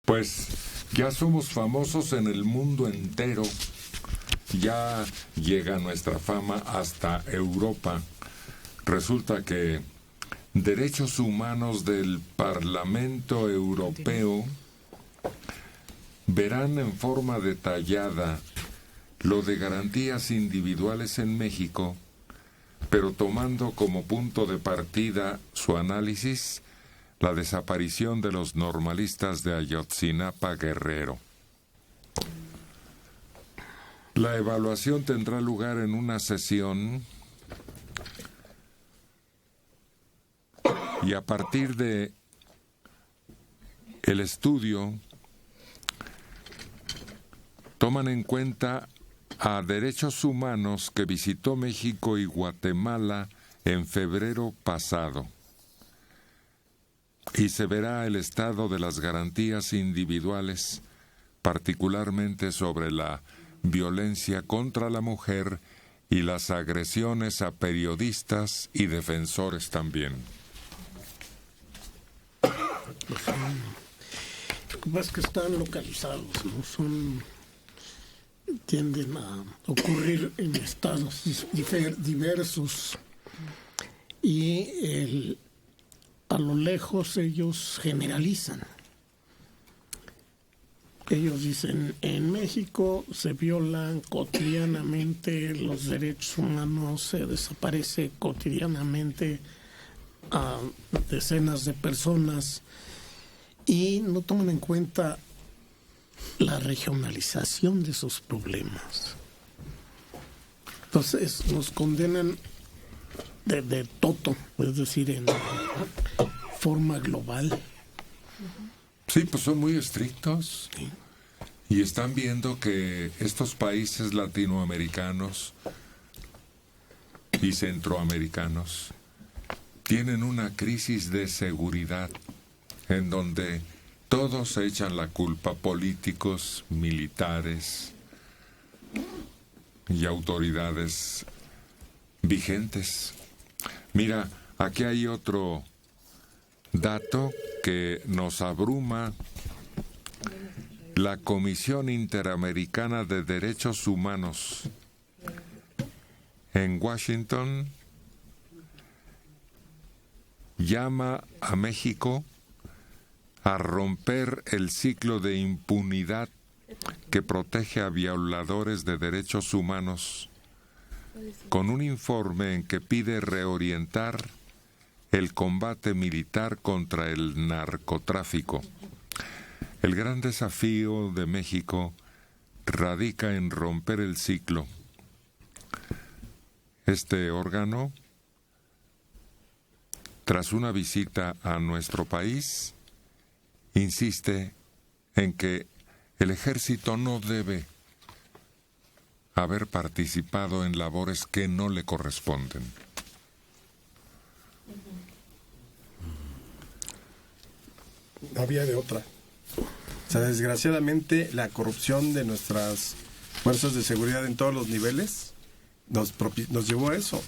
Pues ya somos famosos en el mundo entero. Ya llega nuestra fama hasta Europa. Resulta que Derechos Humanos del Parlamento Europeo verán en forma detallada lo de garantías individuales en México, pero tomando como punto de partida su análisis la desaparición de los normalistas de Ayotzinapa, Guerrero. La evaluación tendrá lugar en una sesión y a partir de el estudio toman en cuenta a Derechos Humanos que visitó México y Guatemala en febrero pasado y se verá el estado de las garantías individuales, particularmente sobre la violencia contra la mujer y las agresiones a periodistas y defensores también. Lo que pasa es que están localizados, ¿no? Tienden a ocurrir en estados diversos y a lo lejos ellos generalizan. Ellos dicen, en México se violan cotidianamente los derechos humanos, se desaparece cotidianamente a decenas de personas y no toman en cuenta la regionalización de esos problemas. Entonces nos condenan de todo, es decir, en forma global. Sí, pues son muy estrictos. Sí. Y están viendo que estos países latinoamericanos y centroamericanos tienen una crisis de seguridad en donde todos echan la culpa, políticos, militares y autoridades vigentes. Mira, aquí hay otro dato que nos abruma. La Comisión Interamericana de Derechos Humanos en Washington llama a México a romper el ciclo de impunidad que protege a violadores de derechos humanos, con un informe en que pide reorientar el combate militar contra el narcotráfico. El gran desafío de México radica en romper el ciclo. Este órgano, tras una visita a nuestro país, insiste en que el ejército no debe haber participado en labores que no le corresponden. No había de otra. O sea, desgraciadamente la corrupción de nuestras fuerzas de seguridad en todos los niveles nos llevó a eso.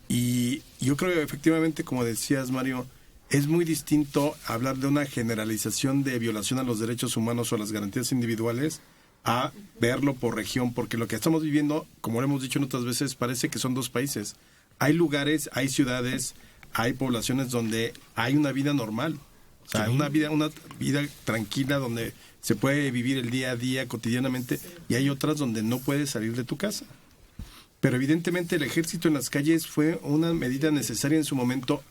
Y yo creo que efectivamente, como decías, Mario, es muy distinto hablar de una generalización de violación a los derechos humanos o a las garantías individuales a verlo por región, porque lo que estamos viviendo, como lo hemos dicho en otras veces, parece que son dos países. Hay lugares, hay ciudades, hay poblaciones donde hay una vida normal. O sea, una vida tranquila donde se puede vivir el día a día cotidianamente, y hay otras donde no puedes salir de tu casa. Pero evidentemente el ejército en las calles fue una medida necesaria en su momento.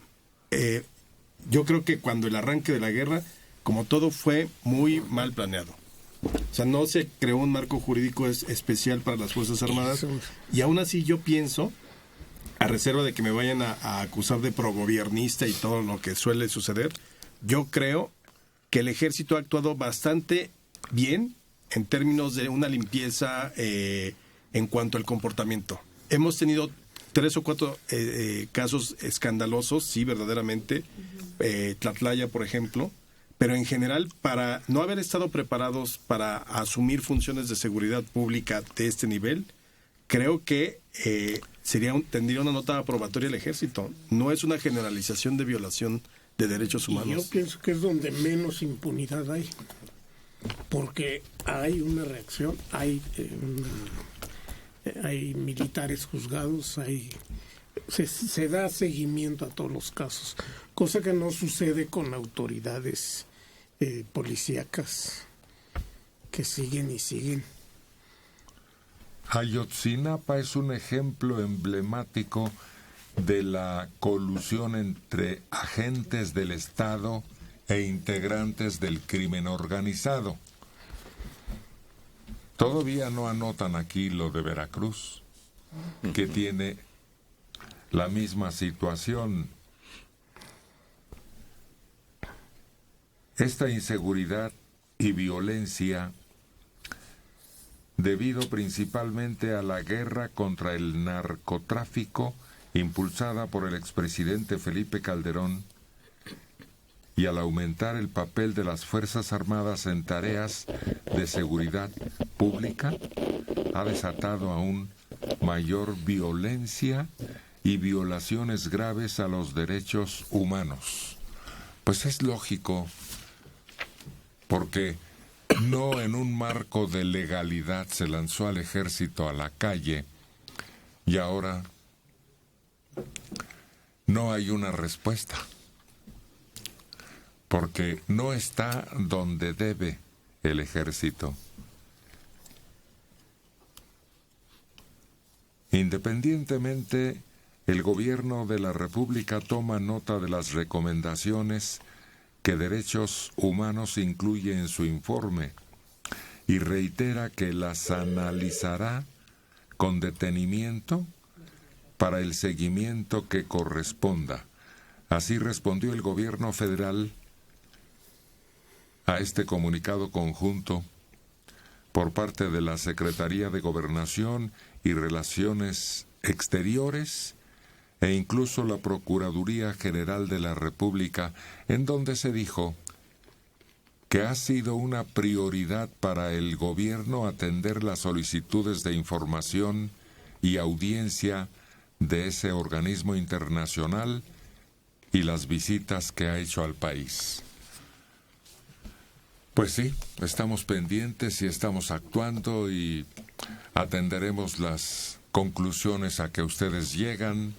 Yo creo que cuando el arranque de la guerra, como todo, fue muy mal planeado. O sea, no se creó un marco jurídico especial para las Fuerzas Armadas. Y aún así yo pienso, a reserva de que me vayan a acusar de progobiernista y todo lo que suele suceder, yo creo que el ejército ha actuado bastante bien en términos de una limpieza en cuanto al comportamiento. Hemos tenido 3 o 4 casos escandalosos, sí, verdaderamente. Tlatlaya, por ejemplo. Pero en general, para no haber estado preparados para asumir funciones de seguridad pública de este nivel, creo que tendría una nota aprobatoria el ejército. No es una generalización de violación de derechos humanos. Yo pienso que es donde menos impunidad hay. porque hay una reacción, hay militares juzgados, se da seguimiento a todos los casos, cosa que no sucede con autoridades policíacas que siguen y siguen. Ayotzinapa es un ejemplo emblemático de la colusión entre agentes del Estado e integrantes del crimen organizado. Todavía no anotan aquí lo de Veracruz, que tiene la misma situación. Esta inseguridad y violencia, debido principalmente a la guerra contra el narcotráfico impulsada por el expresidente Felipe Calderón y al aumentar el papel de las Fuerzas Armadas en tareas de seguridad pública, ha desatado aún mayor violencia y violaciones graves a los derechos humanos. Pues es lógico, porque no en un marco de legalidad se lanzó al ejército a la calle y ahora no hay una respuesta, porque no está donde debe el ejército. Independientemente, el gobierno de la República toma nota de las recomendaciones que Derechos Humanos incluye en su informe y reitera que las analizará con detenimiento para el seguimiento que corresponda. Así respondió el gobierno federal a este comunicado conjunto por parte de la Secretaría de Gobernación y Relaciones Exteriores e incluso la Procuraduría General de la República, en donde se dijo que ha sido una prioridad para el gobierno atender las solicitudes de información y audiencia de ese organismo internacional y las visitas que ha hecho al país. Pues sí, estamos pendientes y estamos actuando y atenderemos las conclusiones a que ustedes llegan,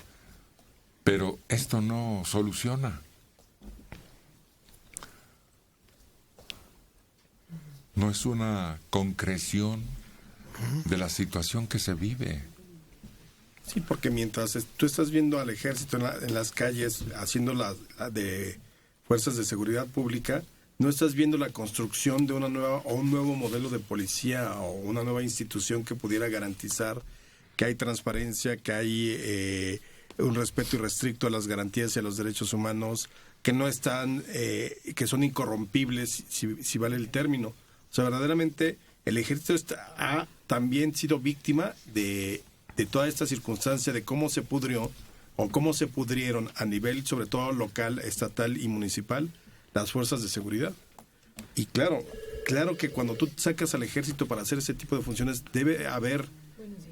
pero esto no soluciona. No es una concreción de la situación que se vive. Sí, porque mientras tú estás viendo al ejército en las calles haciendo la de fuerzas de seguridad pública, no estás viendo la construcción de una nueva o un nuevo modelo de policía o una nueva institución que pudiera garantizar que hay transparencia, que hay un respeto irrestricto a las garantías y a los derechos humanos, que no están, que son incorrompibles, si vale el término. O sea, verdaderamente el ejército ha también sido víctima de toda esta circunstancia de cómo se pudrió o cómo se pudrieron a nivel sobre todo local, estatal y municipal las fuerzas de seguridad. Y claro que cuando tú sacas al ejército para hacer ese tipo de funciones debe haber,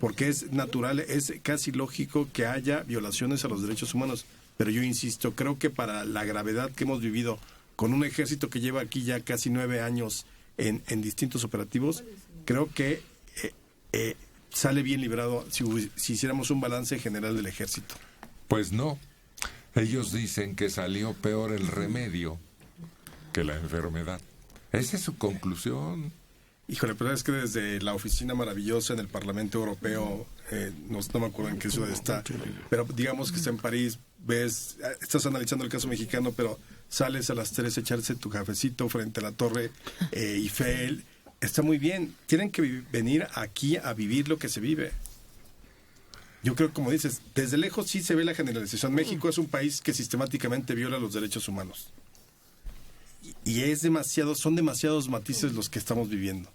porque es natural, es casi lógico que haya violaciones a los derechos humanos, pero yo insisto, creo que para la gravedad que hemos vivido con un ejército que lleva aquí ya casi 9 años en distintos operativos, creo que sale bien librado si hiciéramos un balance general del ejército. Pues no, ellos dicen que salió peor el remedio que la enfermedad. Esa es su conclusión. Híjole, pero es que desde la oficina maravillosa en el Parlamento Europeo, no me acuerdo en qué ciudad está, pero digamos que está en París, estás analizando el caso mexicano, pero sales a las 3 a echarse tu cafecito frente a la Torre Eiffel. Está muy bien, tienen que venir aquí a vivir lo que se vive. Yo creo, como dices, desde lejos sí se ve la generalización. México es un país que sistemáticamente viola los derechos humanos. Y son demasiados matices los que estamos viviendo.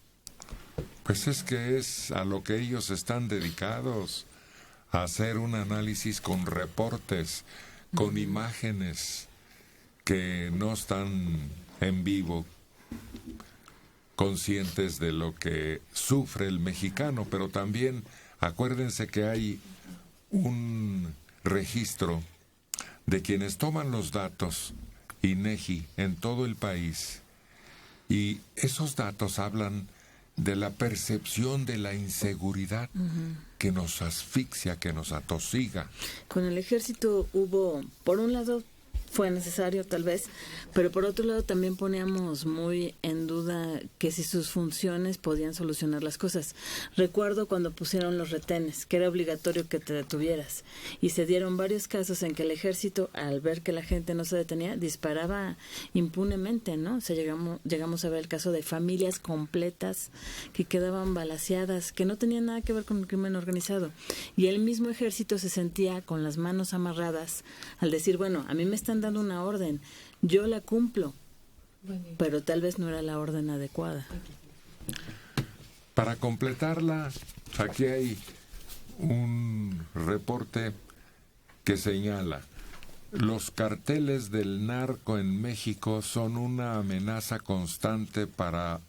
Pues es que es a lo que ellos están dedicados, a hacer un análisis con reportes, con imágenes que no están en vivo, conscientes de lo que sufre el mexicano, pero también acuérdense que hay un registro de quienes toman los datos INEGI en todo el país Y esos datos hablan de la percepción de la inseguridad que nos asfixia, que nos atosiga. Con el ejército hubo, por un lado, fue necesario tal vez, pero por otro lado también poníamos muy en duda que si sus funciones podían solucionar las cosas. Recuerdo cuando pusieron los retenes, que era obligatorio que te detuvieras, y se dieron varios casos en que el ejército, al ver que la gente no se detenía, disparaba impunemente, ¿no? O sea, llegamos a ver el caso de familias completas que quedaban balaceadas, que no tenían nada que ver con el crimen organizado, y el mismo ejército se sentía con las manos amarradas al decir, bueno, a mí me están dando una orden, yo la cumplo, pero tal vez no era la orden adecuada. Para completarla, aquí hay un reporte que señala: los carteles del narco en México son una amenaza constante para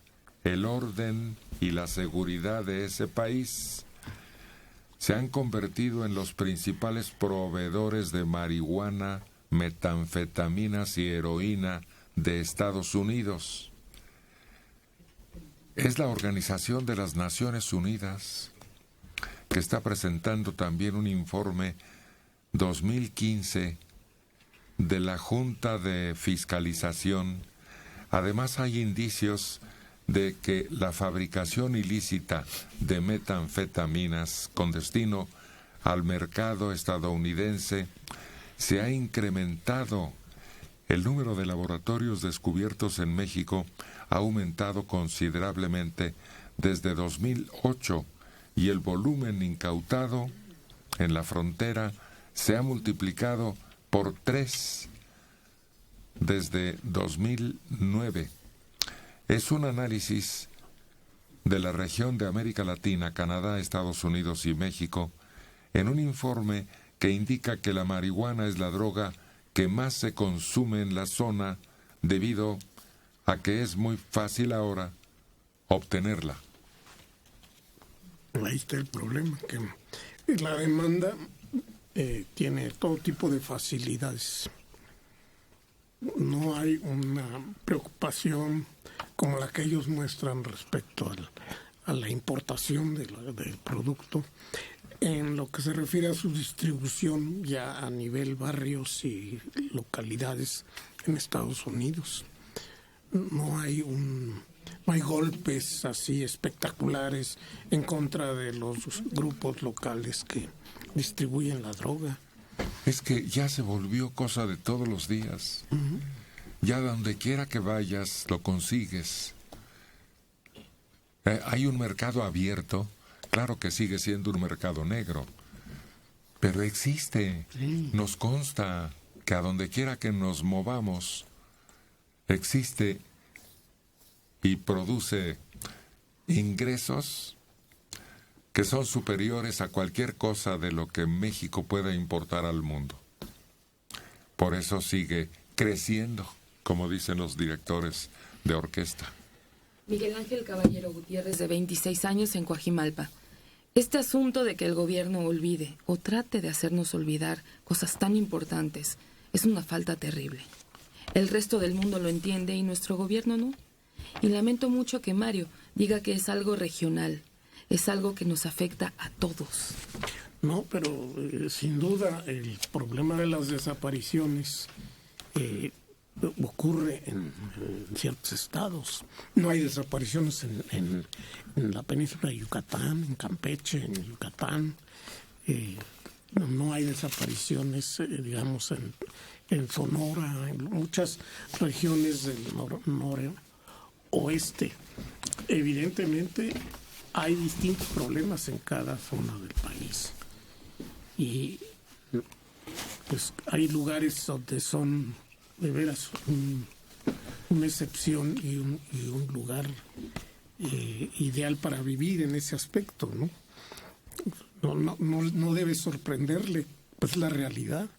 el orden y la seguridad de ese país. Se han convertido en los principales proveedores de marihuana, metanfetaminas y heroína de Estados Unidos. Es la Organización de las Naciones Unidas que está presentando también un informe 2015 de la Junta de Fiscalización. Además, hay indicios de que la fabricación ilícita de metanfetaminas con destino al mercado estadounidense se ha incrementado. El número de laboratorios descubiertos en México ha aumentado considerablemente desde 2008 y el volumen incautado en la frontera se ha multiplicado por 3 desde 2009. Es un análisis de la región de América Latina, Canadá, Estados Unidos y México, en un informe que indica que la marihuana es la droga que más se consume en la zona debido a que es muy fácil ahora obtenerla. Ahí está el problema, que la demanda tiene todo tipo de facilidades. No hay una preocupación como la que ellos muestran respecto a la importación del producto. En lo que se refiere a su distribución ya a nivel barrios y localidades en Estados Unidos, no hay golpes así espectaculares en contra de los grupos locales que distribuyen la droga. Es que ya se volvió cosa de todos los días. Ya donde quiera que vayas lo consigues. Hay un mercado abierto. Claro que sigue siendo un mercado negro, pero existe. Nos consta que a donde quiera que nos movamos existe y produce ingresos que son superiores a cualquier cosa de lo que México pueda importar al mundo. Por eso sigue creciendo, como dicen los directores de orquesta. Miguel Ángel Caballero Gutiérrez, de 26 años, en Coajimalpa. Este asunto de que el gobierno olvide o trate de hacernos olvidar cosas tan importantes es una falta terrible. El resto del mundo lo entiende y nuestro gobierno no. Y lamento mucho que Mario diga que es algo regional, es algo que nos afecta a todos. No, pero sin duda el problema de las desapariciones ocurre en ciertos estados. No hay desapariciones en la península de Yucatán, en Campeche, en Yucatán. No hay desapariciones, digamos, en Sonora, en muchas regiones del noroeste. Evidentemente hay distintos problemas en cada zona del país. Y pues hay lugares donde son de veras una excepción y un lugar ideal para vivir en ese aspecto, ¿no? No debe sorprenderle, pues la realidad.